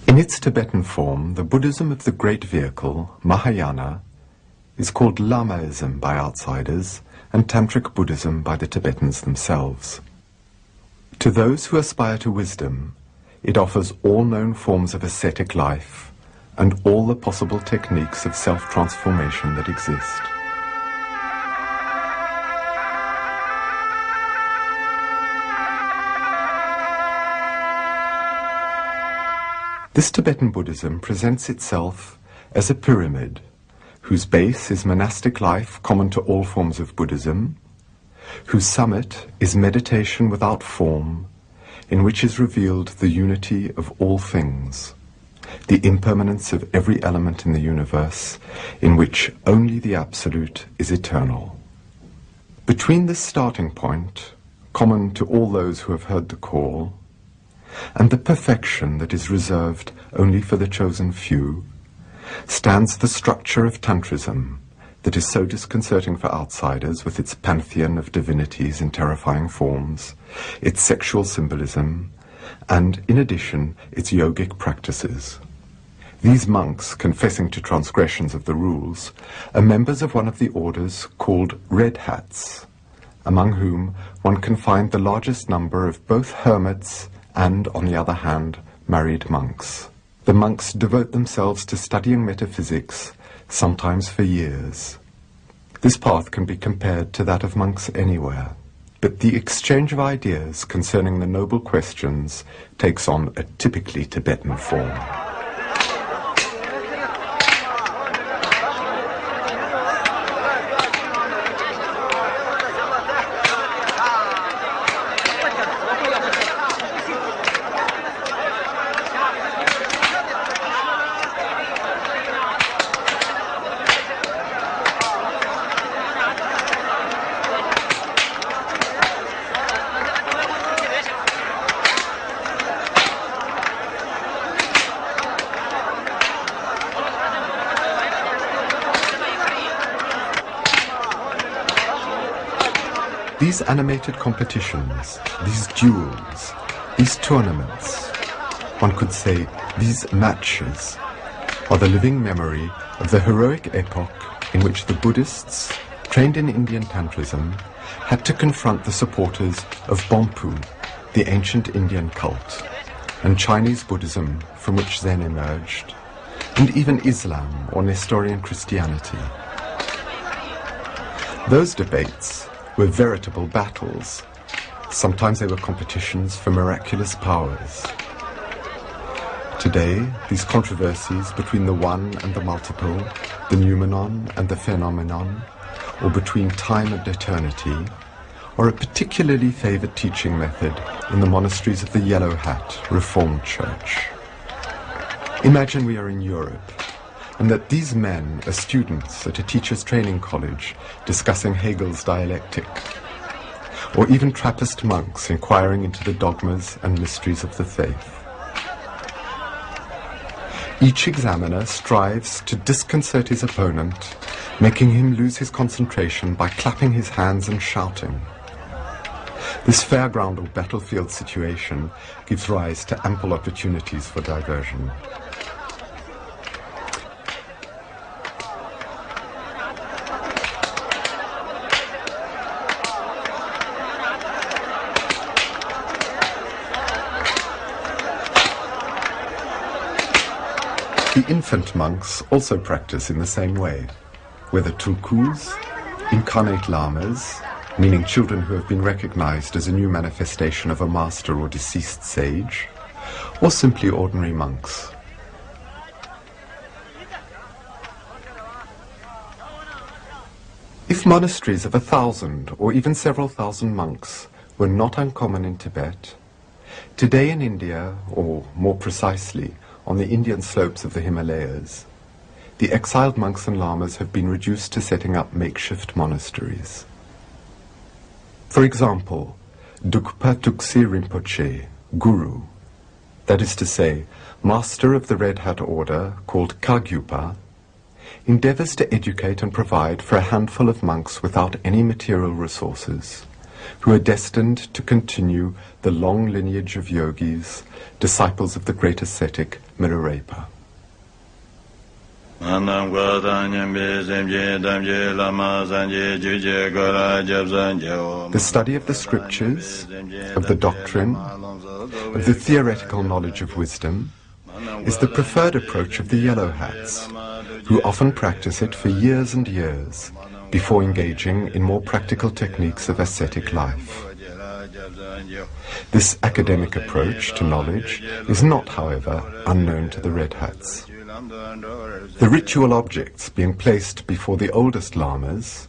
In its Tibetan form, the Buddhism of the Great Vehicle, Mahayana, is called Lamaism by outsiders and Tantric Buddhism by the Tibetans themselves. To those who aspire to wisdom, it offers all known forms of ascetic life and all the possible techniques of self-transformation that exist. This Tibetan Buddhism presents itself as a pyramid, whose base is monastic life common to all forms of Buddhism, whose summit is meditation without form, in which is revealed the unity of all things, the impermanence of every element in the universe, in which only the Absolute is eternal. Between this starting point, common to all those who have heard the call, and the perfection that is reserved only for the chosen few, stands the structure of Tantrism that is so disconcerting for outsiders with its pantheon of divinities in terrifying forms, its sexual symbolism, and, in addition, its yogic practices. These monks, confessing to transgressions of the rules, are members of one of the orders called Red Hats, among whom one can find the largest number of both hermits and, on the other hand, married monks. The monks devote themselves to studying metaphysics, sometimes for years. This path can be compared to that of monks anywhere, but the exchange of ideas concerning the noble questions takes on a typically Tibetan form. These animated competitions, these duels, these tournaments, one could say these matches, are the living memory of the heroic epoch in which the Buddhists, trained in Indian Tantrism, had to confront the supporters of Bonpu, the ancient Indian cult, and Chinese Buddhism from which Zen emerged, and even Islam or Nestorian Christianity. Those debates were veritable battles. Sometimes they were competitions for miraculous powers. Today, these controversies between the one and the multiple, the noumenon and the phenomenon, or between time and eternity, are a particularly favored teaching method in the monasteries of the Yellow Hat Reformed Church. Imagine we are in Europe, and that these men are students at a teacher's training college discussing Hegel's dialectic, or even Trappist monks inquiring into the dogmas and mysteries of the faith. Each examiner strives to disconcert his opponent, making him lose his concentration by clapping his hands and shouting. This fairground or battlefield situation gives rise to ample opportunities for diversion. The infant monks also practice in the same way, whether tulkus, incarnate lamas, meaning children who have been recognized as a new manifestation of a master or deceased sage, or simply ordinary monks. If monasteries of 1,000 or even several thousand monks were not uncommon in Tibet, today in India, or more precisely, on the Indian slopes of the Himalayas, the exiled monks and lamas have been reduced to setting up makeshift monasteries. For example, Dukpa Tuksi Rinpoche, Guru, that is to say, master of the Red Hat order called Kagyupa, endeavors to educate and provide for a handful of monks without any material resources, who are destined to continue the long lineage of yogis, disciples of the great ascetic Milarepa. The study of the scriptures, of the doctrine, of the theoretical knowledge of wisdom, is the preferred approach of the yellow hats, who often practice it for years and years before engaging in more practical techniques of ascetic life. This academic approach to knowledge is not, however, unknown to the red hats. The ritual objects being placed before the oldest lamas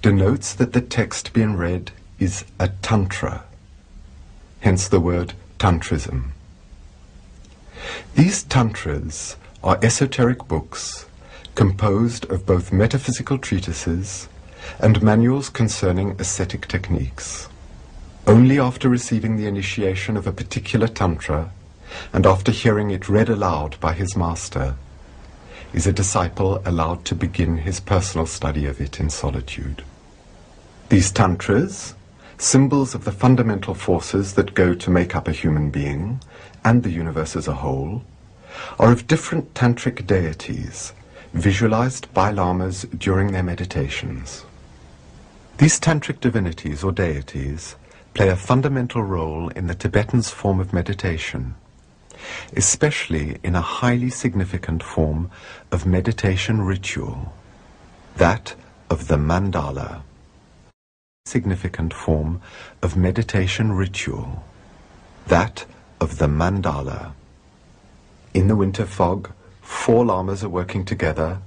denotes that the text being read is a tantra, hence the word Tantrism. These tantras are esoteric books composed of both metaphysical treatises and manuals concerning ascetic techniques. Only after receiving the initiation of a particular tantra, and after hearing it read aloud by his master, is a disciple allowed to begin his personal study of it in solitude. These tantras, symbols of the fundamental forces that go to make up a human being and the universe as a whole, are of different tantric deities visualized by lamas during their meditations. These tantric divinities or deities play a fundamental role in the Tibetans' form of meditation, especially in a highly significant form of meditation ritual, that of the mandala. Significant form of meditation ritual, that of the mandala. In the winter fog, 4 lamas are working together,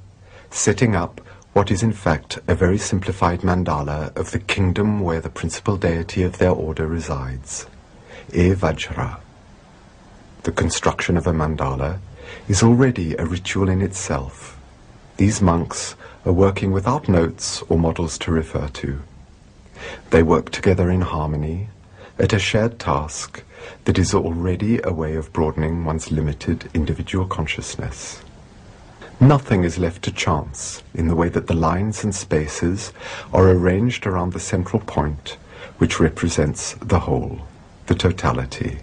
setting up what is in fact a very simplified mandala of the kingdom where the principal deity of their order resides, E Vajra. The construction of a mandala is already a ritual in itself. These monks are working without notes or models to refer to. They work together in harmony at a shared task that is already a way of broadening one's limited individual consciousness. Nothing is left to chance in the way that the lines and spaces are arranged around the central point which represents the whole, the totality.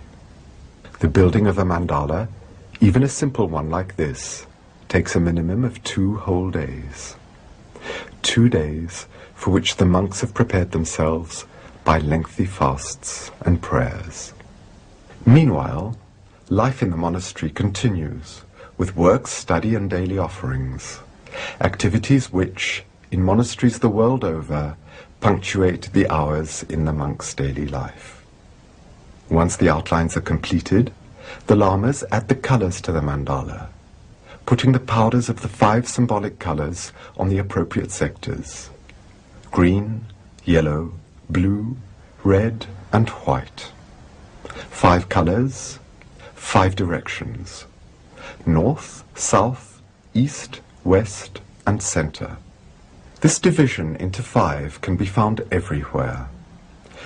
The building of a mandala, even a simple one like this, takes a minimum of 2 whole days. 2 days for which the monks have prepared themselves by lengthy fasts and prayers. Meanwhile, life in the monastery continues, with work, study and daily offerings, activities which, in monasteries the world over, punctuate the hours in the monk's daily life. Once the outlines are completed, the lamas add the colors to the mandala, putting the powders of the 5 symbolic colors on the appropriate sectors: green, yellow, blue, red and white. 5 colors, 5 directions: north, south, east, west and center. This division into 5 can be found everywhere.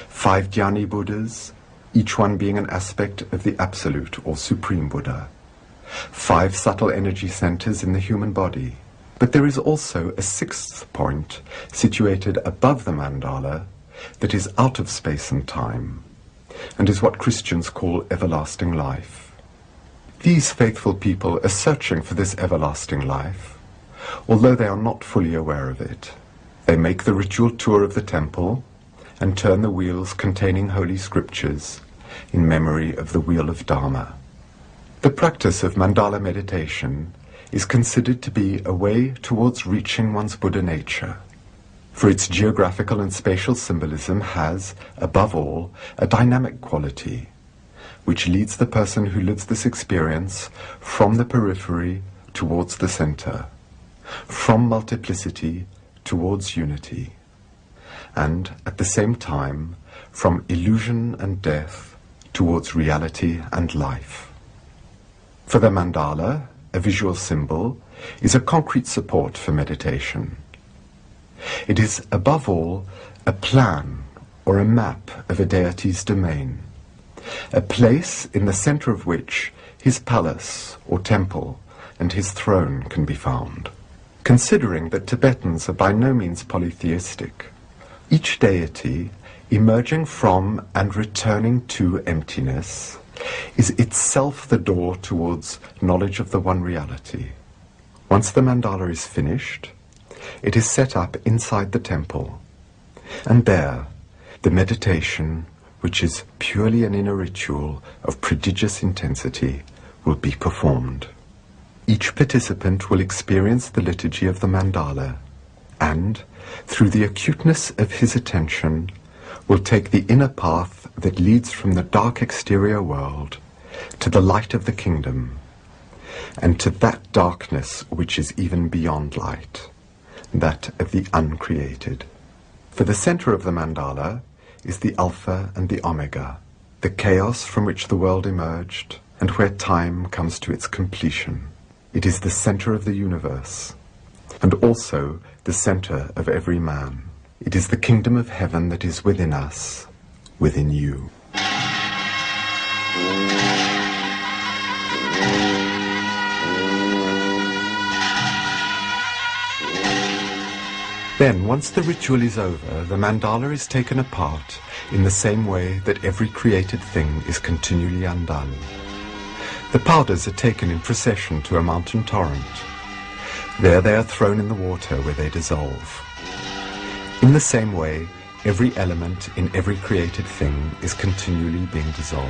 5 Dhyani Buddhas, each one being an aspect of the Absolute or Supreme Buddha. 5 subtle energy centers in the human body. But there is also a 6th point situated above the mandala, that is out of space and time, and is what Christians call everlasting life. These faithful people are searching for this everlasting life, although they are not fully aware of it. They make the ritual tour of the temple and turn the wheels containing holy scriptures in memory of the wheel of Dharma. The practice of mandala meditation is considered to be a way towards reaching one's Buddha nature, for its geographical and spatial symbolism has, above all, a dynamic quality, which leads the person who lives this experience from the periphery towards the center, from multiplicity towards unity, and at the same time from illusion and death towards reality and life. For the mandala, a visual symbol is a concrete support for meditation. It is, above all, a plan or a map of a deity's domain, a place in the center of which his palace or temple and his throne can be found. Considering that Tibetans are by no means polytheistic, each deity, emerging from and returning to emptiness, is itself the door towards knowledge of the one reality. Once the mandala is finished, it is set up inside the temple, and there the meditation, which is purely an inner ritual of prodigious intensity, will be performed. Each participant will experience the liturgy of the mandala, and, through the acuteness of his attention, will take the inner path that leads from the dark exterior world to the light of the kingdom, and to that darkness which is even beyond light, that of the uncreated. For the center of the mandala is the Alpha and the Omega, the chaos from which the world emerged, and where time comes to its completion. It is the center of the universe, and also the center of every man. It is the kingdom of heaven that is within us, within you. Then, once the ritual is over, the mandala is taken apart in the same way that every created thing is continually undone. The powders are taken in procession to a mountain torrent. There they are thrown in the water where they dissolve. In the same way, every element in every created thing is continually being dissolved.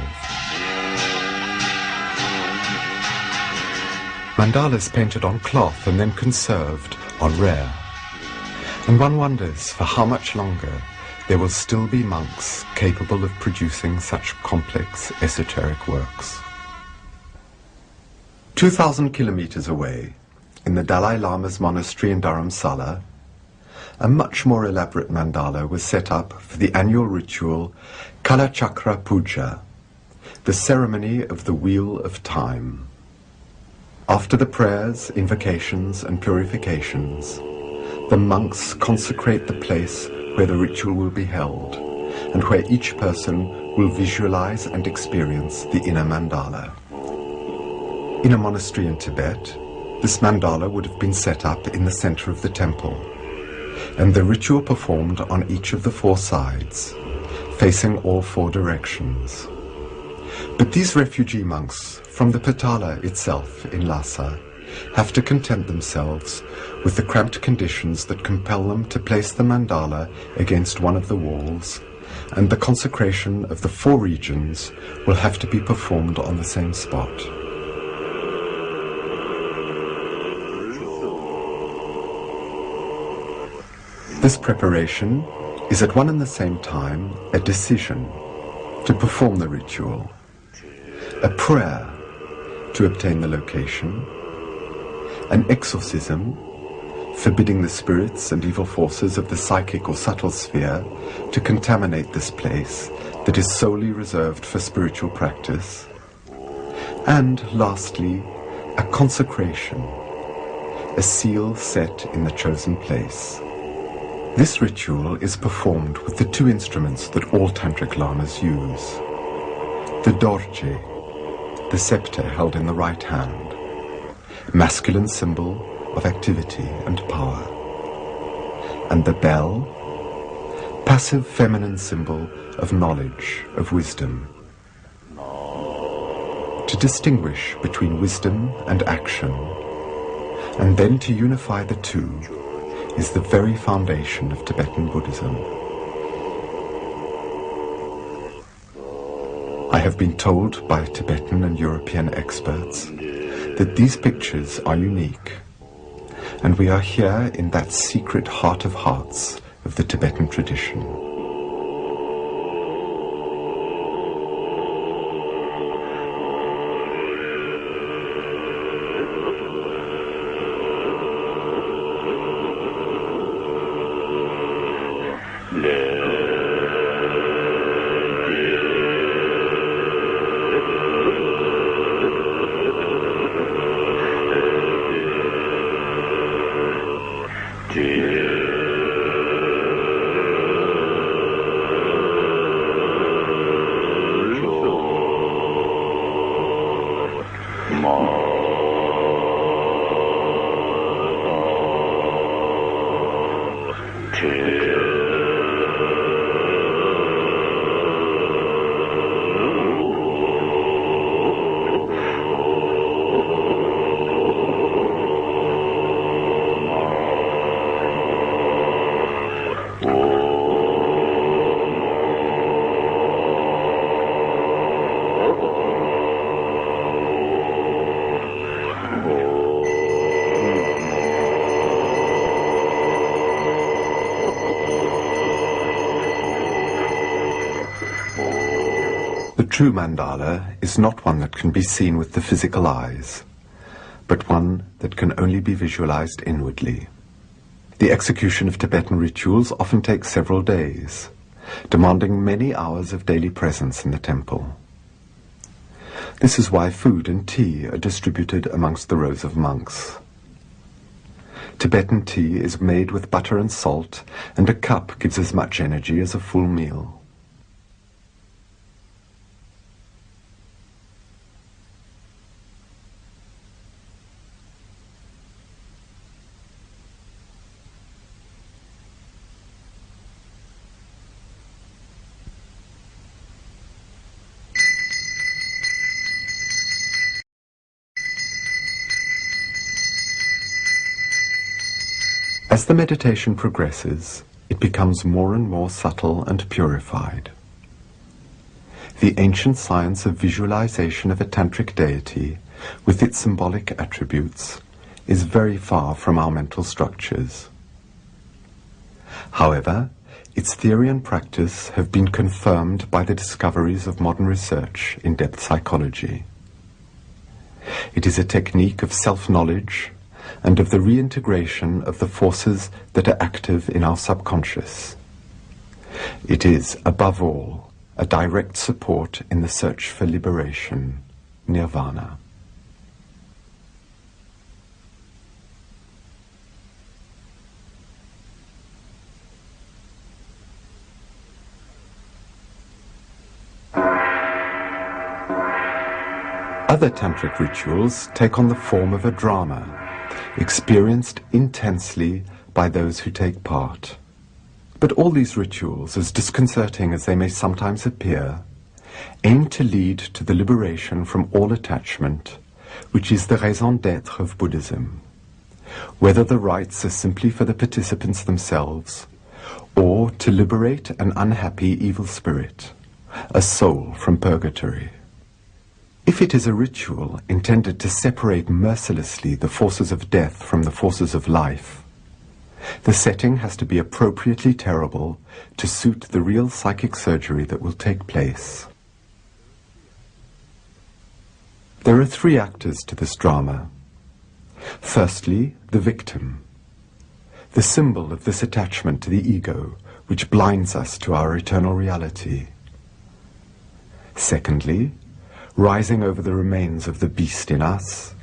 Mandalas painted on cloth and then conserved are rare, and one wonders for how much longer there will still be monks capable of producing such complex esoteric works. 2,000 kilometers away, in the Dalai Lama's monastery in Dharamsala, a much more elaborate mandala was set up for the annual ritual Kalachakra Puja, the ceremony of the Wheel of Time. After the prayers, invocations, and purifications, the monks consecrate the place where the ritual will be held, and where each person will visualize and experience the inner mandala. In a monastery in Tibet, this mandala would have been set up in the center of the temple, and the ritual performed on each of the four sides, facing all four directions. But these refugee monks from the Patala itself in Lhasa have to content themselves with the cramped conditions that compel them to place the mandala against one of the walls, and the consecration of the four regions will have to be performed on the same spot. This preparation is at one and the same time a decision to perform the ritual, a prayer to obtain the location, an exorcism forbidding the spirits and evil forces of the psychic or subtle sphere to contaminate this place that is solely reserved for spiritual practice, and lastly, a consecration, a seal set in the chosen place. This ritual is performed with the two instruments that all tantric lamas use: the dorje, the scepter held in the right hand, masculine symbol of activity and power, and the bell, passive feminine symbol of knowledge, of wisdom. To distinguish between wisdom and action, and then to unify the two, is the very foundation of Tibetan Buddhism. I have been told by Tibetan and European experts that these pictures are unique, and we are here in that secret heart of hearts of the Tibetan tradition. The true mandala is not one that can be seen with the physical eyes, but one that can only be visualized inwardly. The execution of Tibetan rituals often takes several days, demanding many hours of daily presence in the temple. This is why food and tea are distributed amongst the rows of monks. Tibetan tea is made with butter and salt, and a cup gives as much energy as a full meal. As the meditation progresses, it becomes more and more subtle and purified. The ancient science of visualization of a tantric deity, with its symbolic attributes, is very far from our mental structures. However, its theory and practice have been confirmed by the discoveries of modern research in depth psychology. It is a technique of self-knowledge and of the reintegration of the forces that are active in our subconscious. It is, above all, a direct support in the search for liberation, nirvana. Other tantric rituals take on the form of a drama, experienced intensely by those who take part. But all these rituals, as disconcerting as they may sometimes appear, aim to lead to the liberation from all attachment, which is the raison d'être of Buddhism, whether the rites are simply for the participants themselves, or to liberate an unhappy evil spirit, a soul from purgatory. If it is a ritual intended to separate mercilessly the forces of death from the forces of life, the setting has to be appropriately terrible to suit the real psychic surgery that will take place. There are three actors to this drama. Firstly, the victim, the symbol of this attachment to the ego, which blinds us to our eternal reality. Secondly, rising over the remains of the beast in us,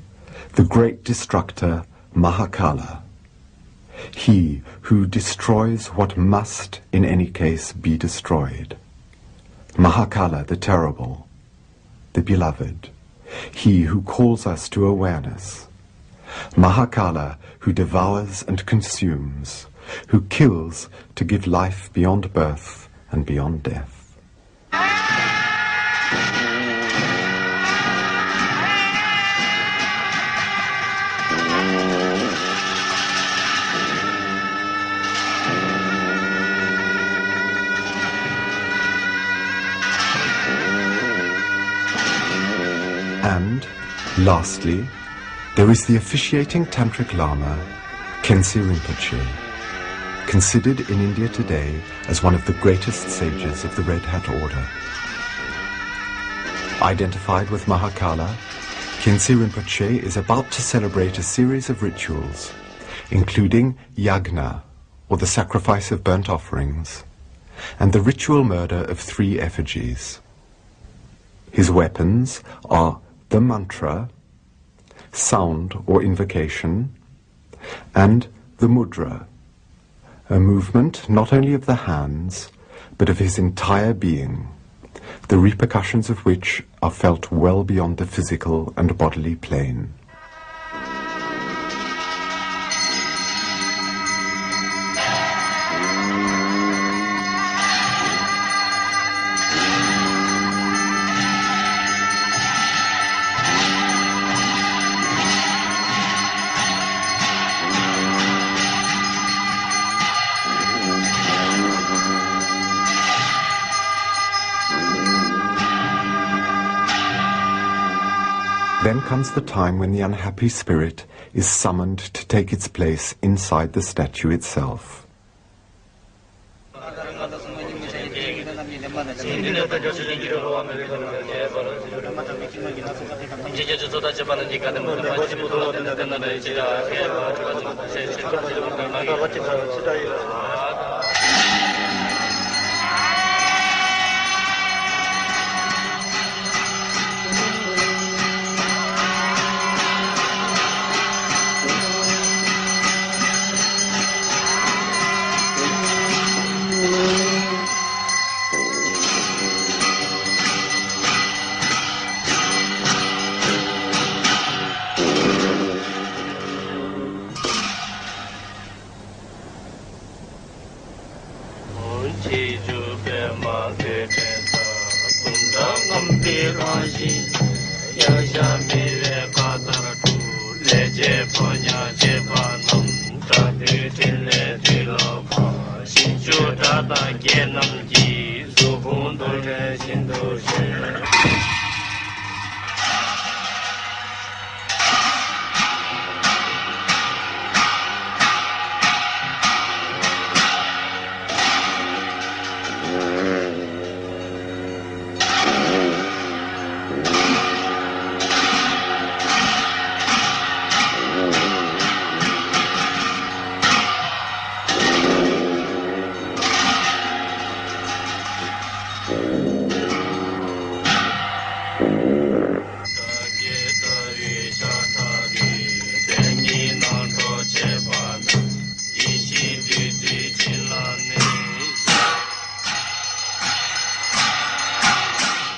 the great destructor Mahakala, he who destroys what must in any case be destroyed. Mahakala, the terrible, the beloved, he who calls us to awareness. Mahakala, who devours and consumes, who kills to give life beyond birth and beyond death. And, lastly, there is the officiating Tantric Lama, Khyentse Rinpoche, considered in India today as one of the greatest sages of the Red Hat Order. Identified with Mahakala, Khyentse Rinpoche is about to celebrate a series of rituals, including yagna, or the sacrifice of burnt offerings, and the ritual murder of 3 effigies. His weapons are the mantra, sound or invocation, and the mudra, a movement not only of the hands, but of his entire being, the repercussions of which are felt well beyond the physical and bodily plane. Then comes the time when the unhappy spirit is summoned to take its place inside the statue itself.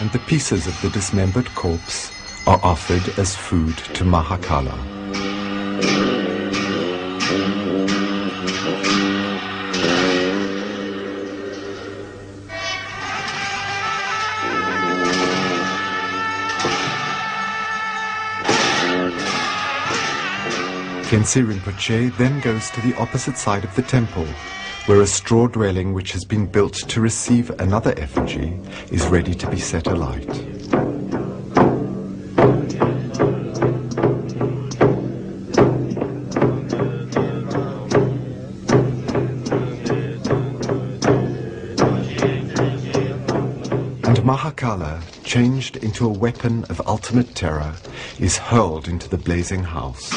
And the pieces of the dismembered corpse are offered as food to Mahakala. Khyentse Rinpoche then goes to the opposite side of the temple, where a straw dwelling which has been built to receive another effigy is ready to be set alight. And Mahakala, changed into a weapon of ultimate terror, is hurled into the blazing house.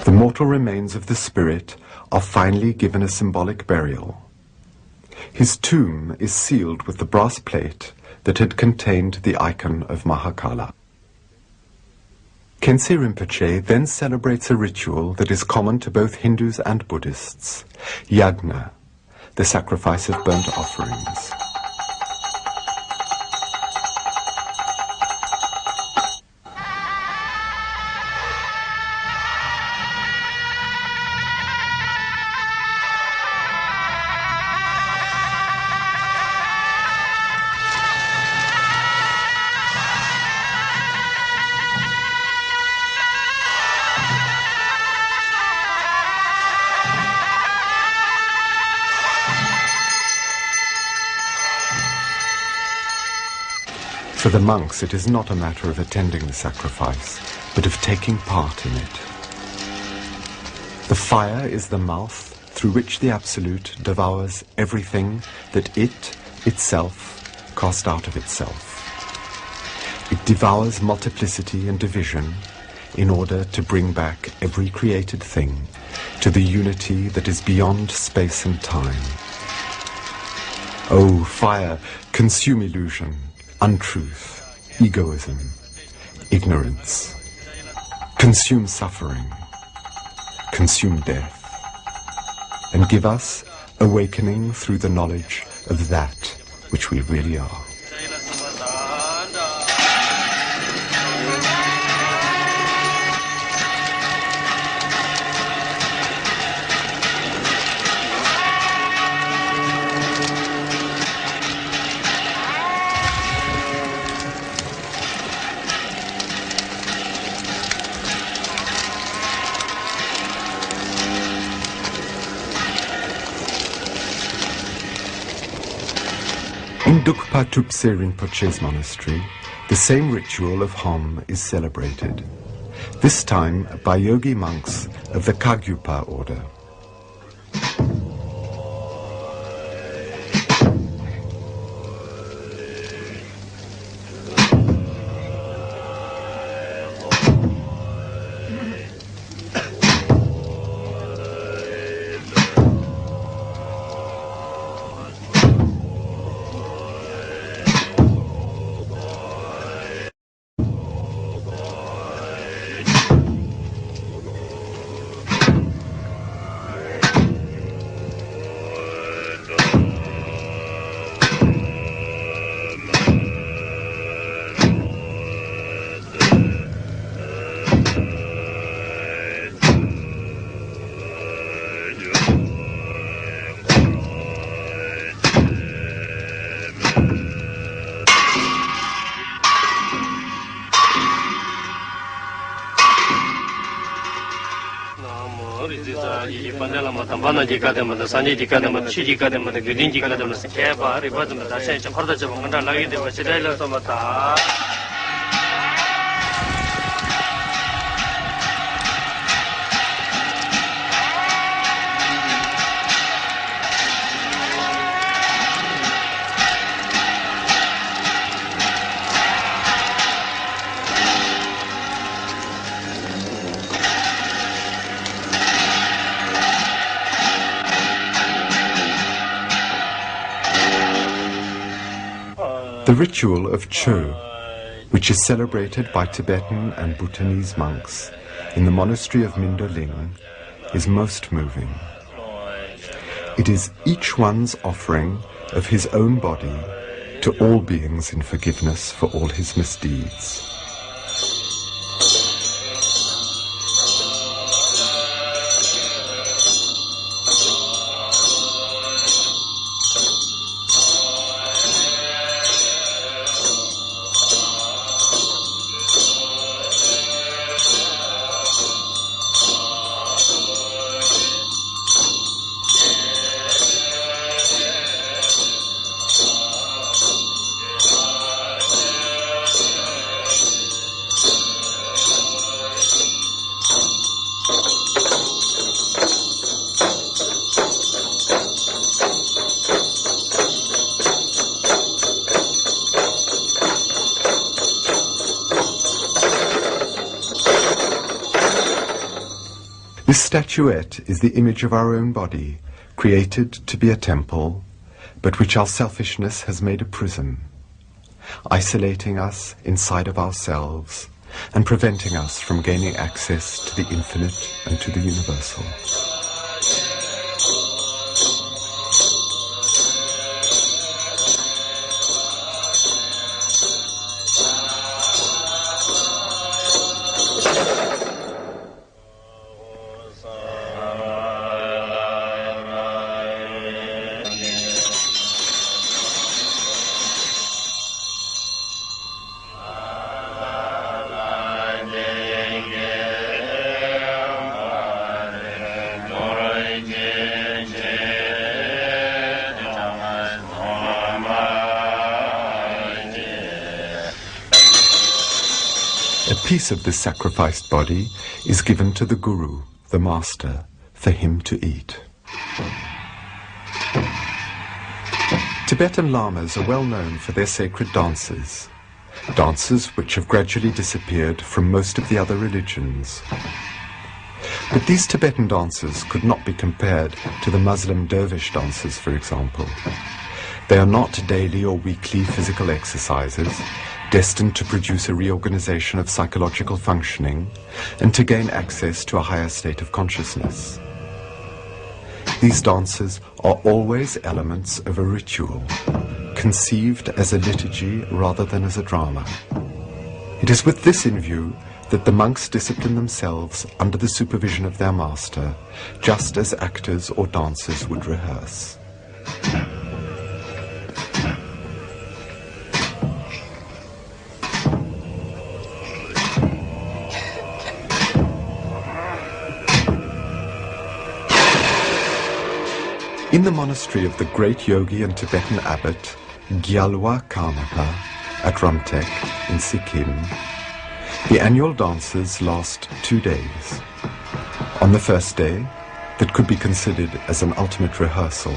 The mortal remains of the spirit are finally given a symbolic burial. His tomb is sealed with the brass plate that had contained the icon of Mahakala. Khyentse Rinpoche then celebrates a ritual that is common to both Hindus and Buddhists, yagna, the sacrifice of burnt offerings. For the monks, it is not a matter of attending the sacrifice, but of taking part in it. The fire is the mouth through which the Absolute devours everything that it, itself, cast out of itself. It devours multiplicity and division in order to bring back every created thing to the unity that is beyond space and time. Oh, fire, consume illusion, untruth, egoism, ignorance. Consume suffering, consume death, and give us awakening through the knowledge of that which we really are. In Dukpa Tupse Rinpoche's monastery, the same ritual of Hom is celebrated, this time by yogi monks of the Kagyupa order. The ritual of Cho, which is celebrated by Tibetan and Bhutanese monks in the monastery of Mindoling, is most moving. It is each one's offering of his own body to all beings in forgiveness for all his misdeeds. This statuette is the image of our own body, created to be a temple, but which our selfishness has made a prison. isolating us inside of ourselves and preventing us from gaining access to the infinite and to the universal. A piece of this sacrificed body is given to the Guru, the Master, for him to eat. Tibetan lamas are well known for their sacred dances, dances which have gradually disappeared from most of the other religions. But these Tibetan dances could not be compared to the Muslim dervish dances, for example. They are not daily or weekly physical exercises, destined to produce a reorganization of psychological functioning and to gain access to a higher state of consciousness. These dances are always elements of a ritual, conceived as a liturgy rather than as a drama. It is with this in view that the monks discipline themselves under the supervision of their master, just as actors or dancers would rehearse. In the monastery of the great yogi and Tibetan abbot Gyalwa Karmapa at Rumtek in Sikkim, the annual dances last 2 days. On the first day, that could be considered as an ultimate rehearsal,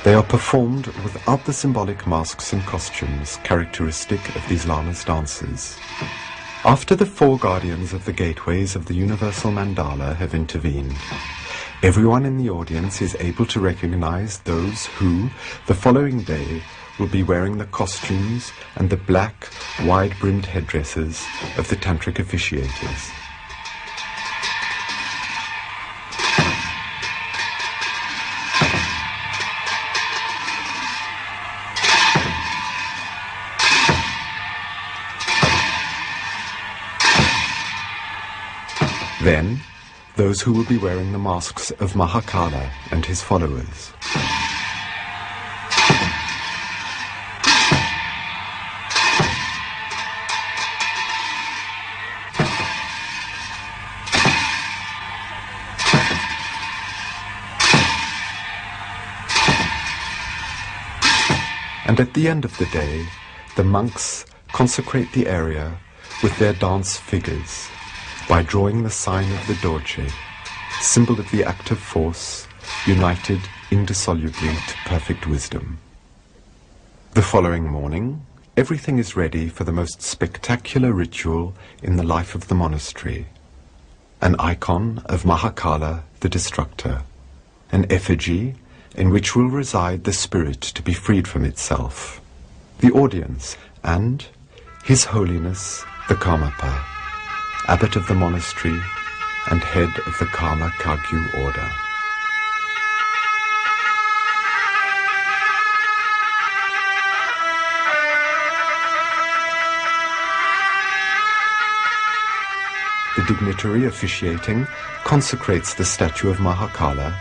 they are performed without the symbolic masks and costumes characteristic of these lamas' dances. After the 4 guardians of the gateways of the universal mandala have intervened, everyone in the audience is able to recognize those who, the following day, will be wearing the costumes and the black, wide-brimmed headdresses of the tantric officiators. Then, those who will be wearing the masks of Mahakala and his followers. And at the end of the day, the monks consecrate the area with their dance figures by drawing the sign of the Dorje, symbol of the active force, united indissolubly to perfect wisdom. The following morning, everything is ready for the most spectacular ritual in the life of the monastery. An icon of Mahakala, the destructor, an effigy in which will reside the spirit to be freed from itself, the audience, and His Holiness the Karmapa, abbot of the monastery and head of the Karma Kagyu order. The dignitary officiating consecrates the statue of Mahakala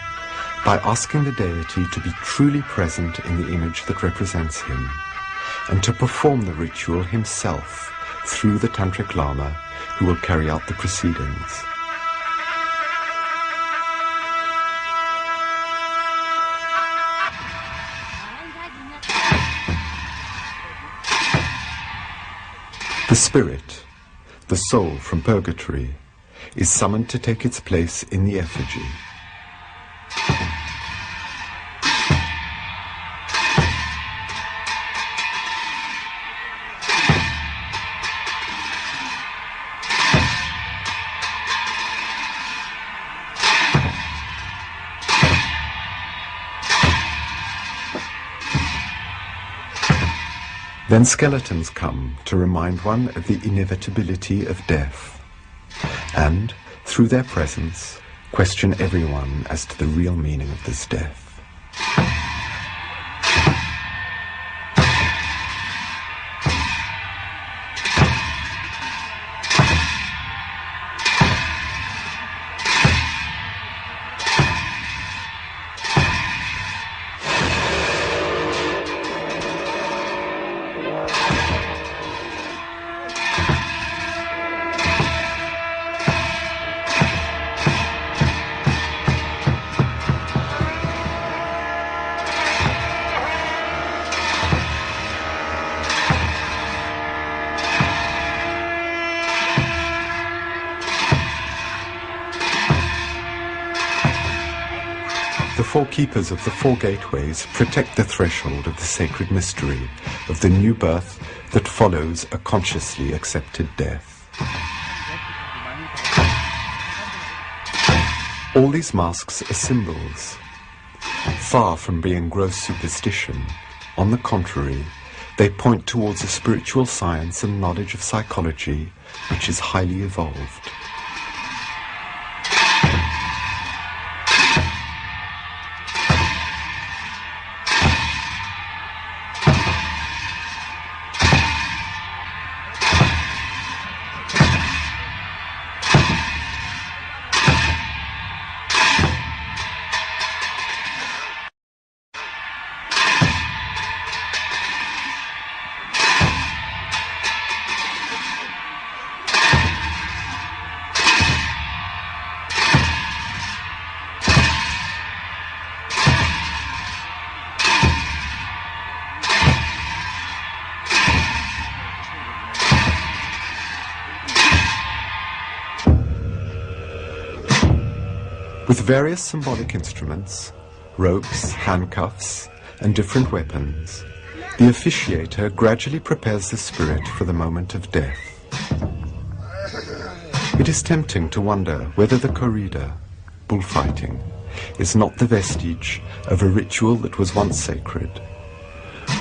by asking the deity to be truly present in the image that represents him, and to perform the ritual himself through the Tantric Lama who will carry out the proceedings. The spirit, the soul from purgatory, is summoned to take its place in the effigy. Then skeletons come to remind one of the inevitability of death, and, through their presence, question everyone as to the real meaning of this death. The four keepers of the four gateways protect the threshold of the sacred mystery of the new birth that follows a consciously accepted death. All these masks are symbols. Far from being gross superstition, on the contrary, they point towards a spiritual science and knowledge of psychology which is highly evolved. With various symbolic instruments, ropes, handcuffs, and different weapons, the officiator gradually prepares the spirit for the moment of death. It is tempting to wonder whether the corrida, bullfighting, is not the vestige of a ritual that was once sacred,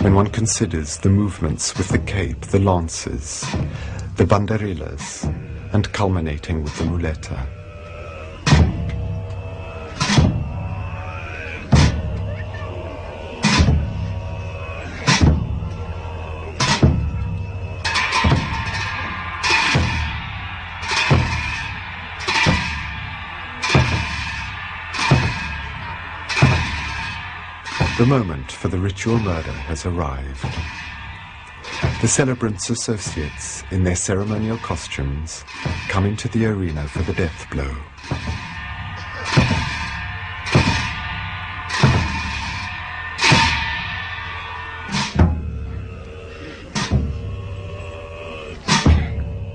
when one considers the movements with the cape, the lances, the banderillas, and culminating with the muleta. The moment for the ritual murder has arrived. The celebrants' associates, in their ceremonial costumes, come into the arena for the death blow.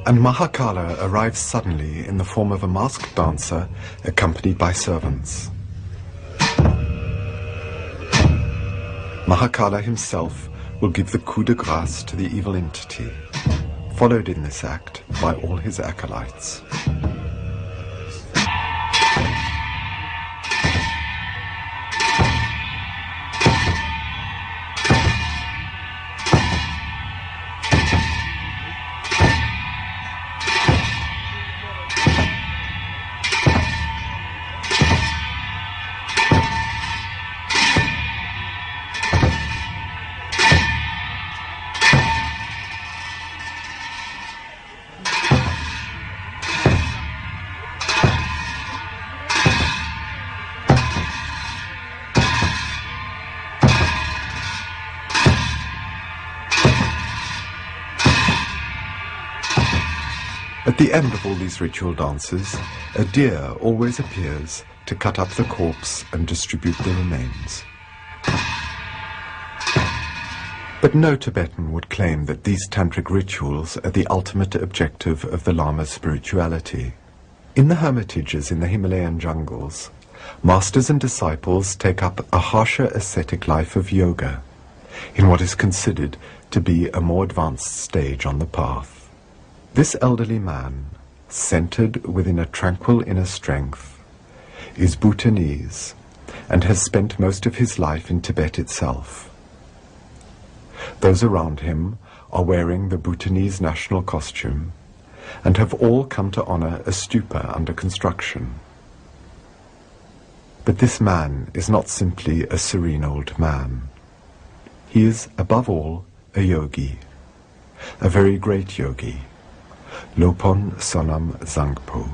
And Mahakala arrives suddenly in the form of a masked dancer accompanied by servants. Mahakala himself will give the coup de grâce to the evil entity, followed in this act by all his acolytes. At the end of all these ritual dances, a deer always appears to cut up the corpse and distribute the remains. But no Tibetan would claim that these tantric rituals are the ultimate objective of the Lama's spirituality. In the hermitages in the Himalayan jungles, masters and disciples take up a harsher ascetic life of yoga, in what is considered to be a more advanced stage on the path. This elderly man, centered within a tranquil inner strength, is Bhutanese and has spent most of his life in Tibet itself. Those around him are wearing the Bhutanese national costume and have all come to honor a stupa under construction. But this man is not simply a serene old man. He is, above all, a yogi, a very great yogi, Lopon Sonam Zangpo.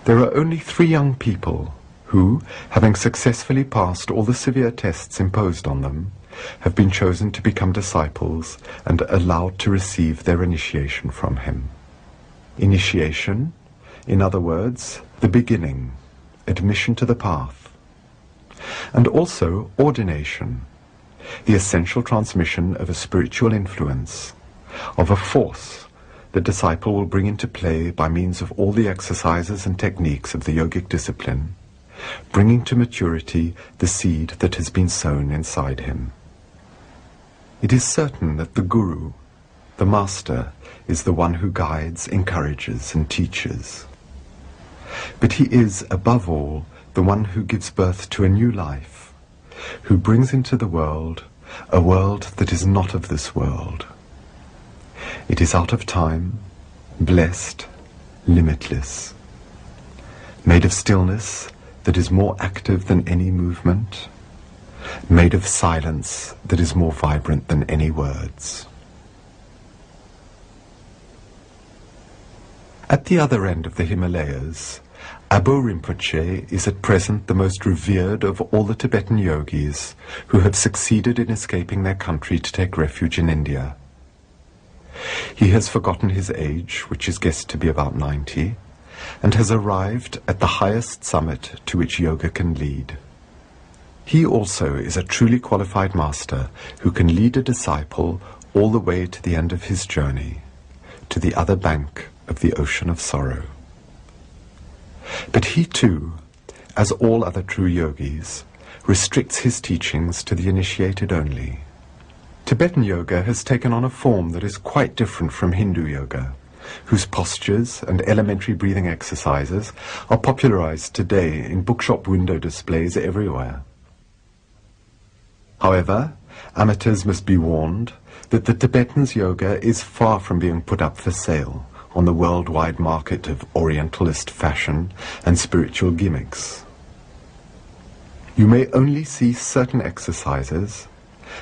There are only 3 young people who, having successfully passed all the severe tests imposed on them, have been chosen to become disciples and allowed to receive their initiation from him. Initiation, in other words, the beginning, admission to the path. And also ordination, the essential transmission of a spiritual influence, of a force the disciple will bring into play by means of all the exercises and techniques of the yogic discipline, bringing to maturity the seed that has been sown inside him. It is certain that the Guru, the Master, is the one who guides, encourages, and teaches. But he is, above all, the one who gives birth to a new life, who brings into the world a world that is not of this world. It is out of time, blessed, limitless, made of stillness that is more active than any movement, made of silence that is more vibrant than any words. At the other end of the Himalayas, Abo Rinpoche is at present the most revered of all the Tibetan yogis who have succeeded in escaping their country to take refuge in India. He has forgotten his age, which is guessed to be about 90, and has arrived at the highest summit to which yoga can lead. He also is a truly qualified master who can lead a disciple all the way to the end of his journey, to the other bank of the ocean of sorrow. But he too, as all other true yogis, restricts his teachings to the initiated only. Tibetan yoga has taken on a form that is quite different from Hindu yoga, whose postures and elementary breathing exercises are popularized today in bookshop window displays everywhere. However, amateurs must be warned that the Tibetan's yoga is far from being put up for sale on the worldwide market of Orientalist fashion and spiritual gimmicks. You may only see certain exercises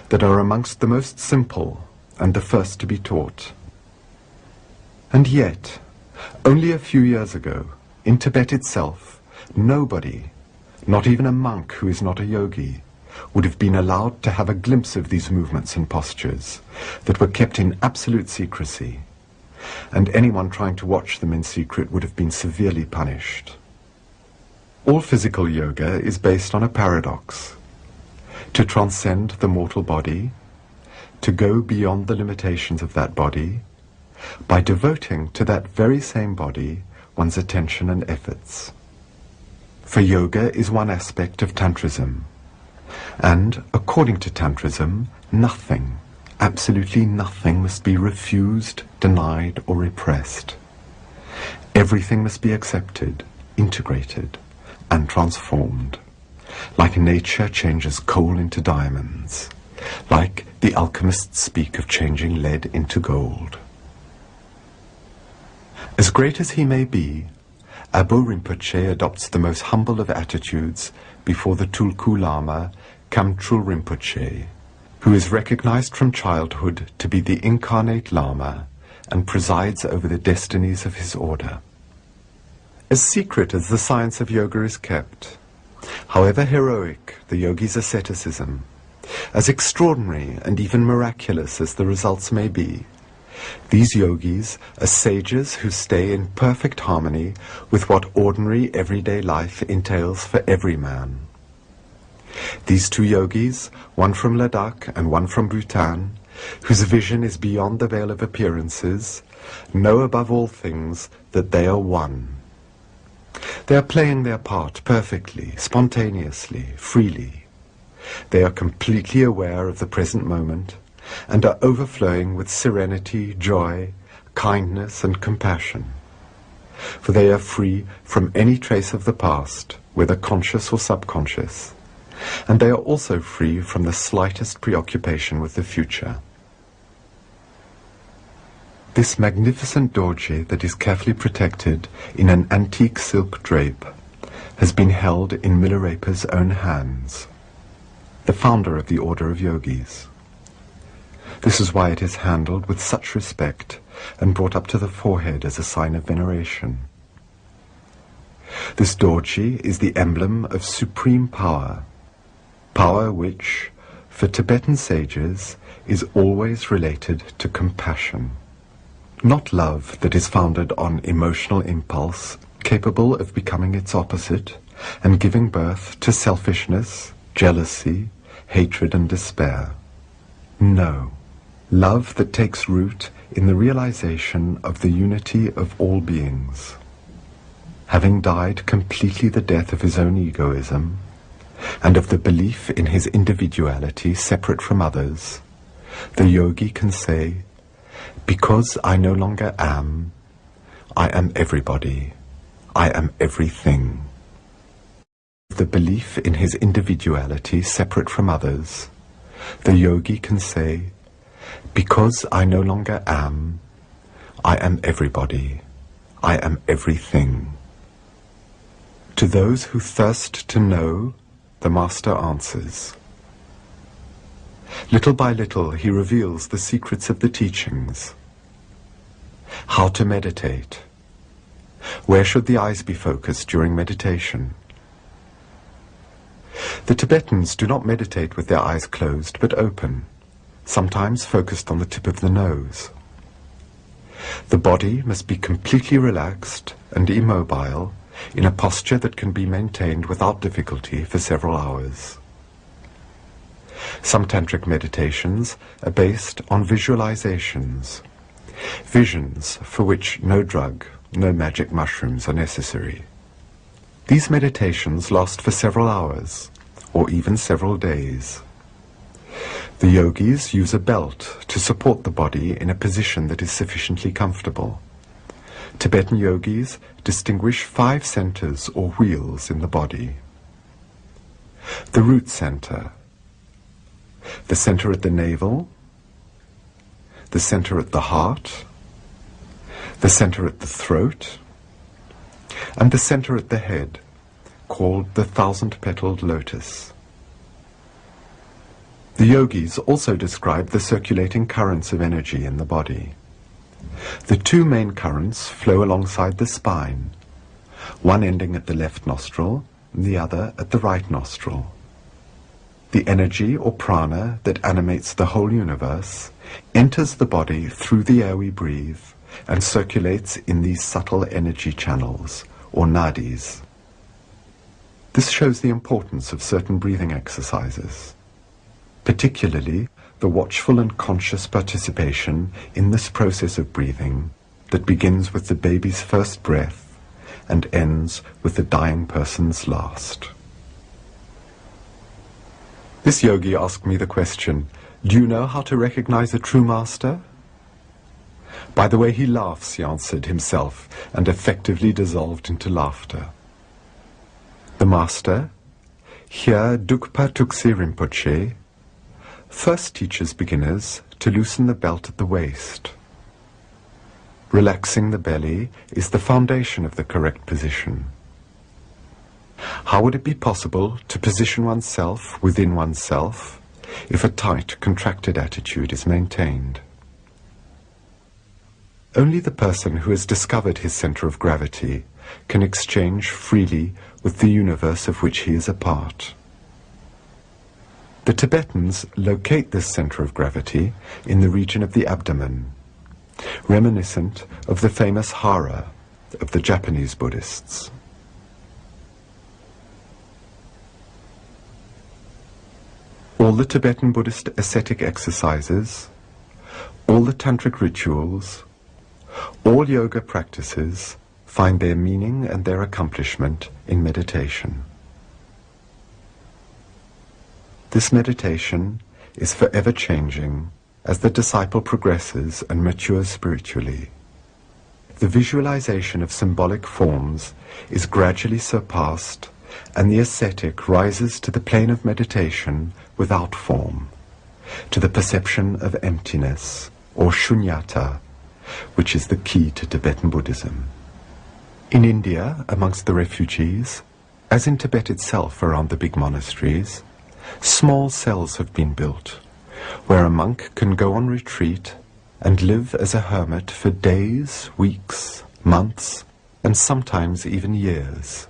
that are amongst the most simple and the first to be taught. And yet, only a few years ago, in Tibet itself, nobody, not even a monk who is not a yogi, would have been allowed to have a glimpse of these movements and postures that were kept in absolute secrecy, and anyone trying to watch them in secret would have been severely punished. All physical yoga is based on a paradox: to transcend the mortal body, to go beyond the limitations of that body, by devoting to that very same body one's attention and efforts. For yoga is one aspect of Tantrism, and according to Tantrism, nothing, absolutely nothing, must be refused, denied, or repressed. Everything must be accepted, integrated, and transformed, like nature changes coal into diamonds, like the alchemists speak of changing lead into gold. As great as he may be, Abo Rinpoche adopts the most humble of attitudes before the Tulku Lama, Kamtrul Rinpoche, who is recognized from childhood to be the incarnate Lama and presides over the destinies of his order. As secret as the science of yoga is kept, however heroic the yogi's asceticism, as extraordinary and even miraculous as the results may be, these yogis are sages who stay in perfect harmony with what ordinary everyday life entails for every man. These 2 yogis, one from Ladakh and one from Bhutan, whose vision is beyond the veil of appearances, know above all things that they are one. They are playing their part perfectly, spontaneously, freely. They are completely aware of the present moment and are overflowing with serenity, joy, kindness, and compassion. For they are free from any trace of the past, whether conscious or subconscious, and they are also free from the slightest preoccupation with the future. This magnificent dorje that is carefully protected in an antique silk drape has been held in Milarepa's own hands, the founder of the Order of Yogis. This is why it is handled with such respect and brought up to the forehead as a sign of veneration. This dorje is the emblem of supreme power, power which, for Tibetan sages, is always related to compassion. Not love that is founded on emotional impulse, capable of becoming its opposite and giving birth to selfishness, jealousy, hatred and despair. No, love that takes root in the realization of the unity of all beings. Having died completely the death of his own egoism, and of the belief in his individuality separate from others, the yogi can say, "Because I no longer am, I am everybody, I am everything." The belief in his individuality separate from others, the yogi can say, "Because I no longer am, I am everybody, I am everything." To those who thirst to know, the Master answers. Little by little he reveals the secrets of the teachings. How to meditate. Where should the eyes be focused during meditation? The Tibetans do not meditate with their eyes closed but open, sometimes focused on the tip of the nose. The body must be completely relaxed and immobile in a posture that can be maintained without difficulty for several hours. Some tantric meditations are based on visualizations, visions for which no drug, no magic mushrooms are necessary. These meditations last for several hours, or even several days. The yogis use a belt to support the body in a position that is sufficiently comfortable. Tibetan yogis distinguish 5 centers or wheels in the body. The root center, the center at the navel, the center at the heart, the center at the throat, and the center at the head, called the 1,000-petaled lotus. The yogis also describe the circulating currents of energy in the body. The 2 main currents flow alongside the spine, one ending at the left nostril and the other at the right nostril. The energy or prana that animates the whole universe enters the body through the air we breathe and circulates in these subtle energy channels, or nadis. This shows the importance of certain breathing exercises, particularly the watchful and conscious participation in this process of breathing that begins with the baby's first breath and ends with the dying person's last. This yogi asked me the question, "Do you know how to recognize a true master?" "By the way he laughs," he answered himself, and effectively dissolved into laughter. The master, here Dukpa Tukse Rinpoche, first teaches beginners to loosen the belt at the waist. Relaxing the belly is the foundation of the correct position. How would it be possible to position oneself within oneself if a tight, contracted attitude is maintained? Only the person who has discovered his center of gravity can exchange freely with the universe of which he is a part. The Tibetans locate this center of gravity in the region of the abdomen, reminiscent of the famous hara of the Japanese Buddhists. All the Tibetan Buddhist ascetic exercises, all the tantric rituals, all yoga practices find their meaning and their accomplishment in meditation. This meditation is forever changing as the disciple progresses and matures spiritually. The visualization of symbolic forms is gradually surpassed and the ascetic rises to the plane of meditation without form, to the perception of emptiness, or shunyata, which is the key to Tibetan Buddhism. In India, amongst the refugees, as in Tibet itself around the big monasteries, small cells have been built, where a monk can go on retreat and live as a hermit for days, weeks, months, and sometimes even years.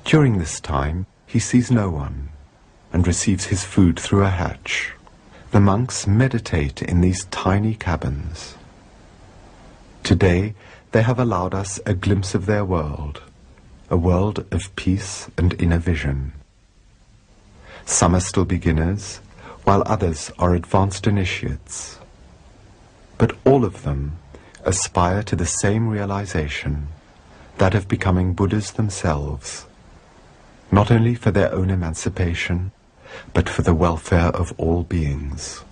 During this time, he sees no one and receives his food through a hatch. The monks meditate in these tiny cabins. Today, they have allowed us a glimpse of their world, a world of peace and inner vision. Some are still beginners, while others are advanced initiates. But all of them aspire to the same realization, that of becoming Buddhas themselves, not only for their own emancipation, but for the welfare of all beings.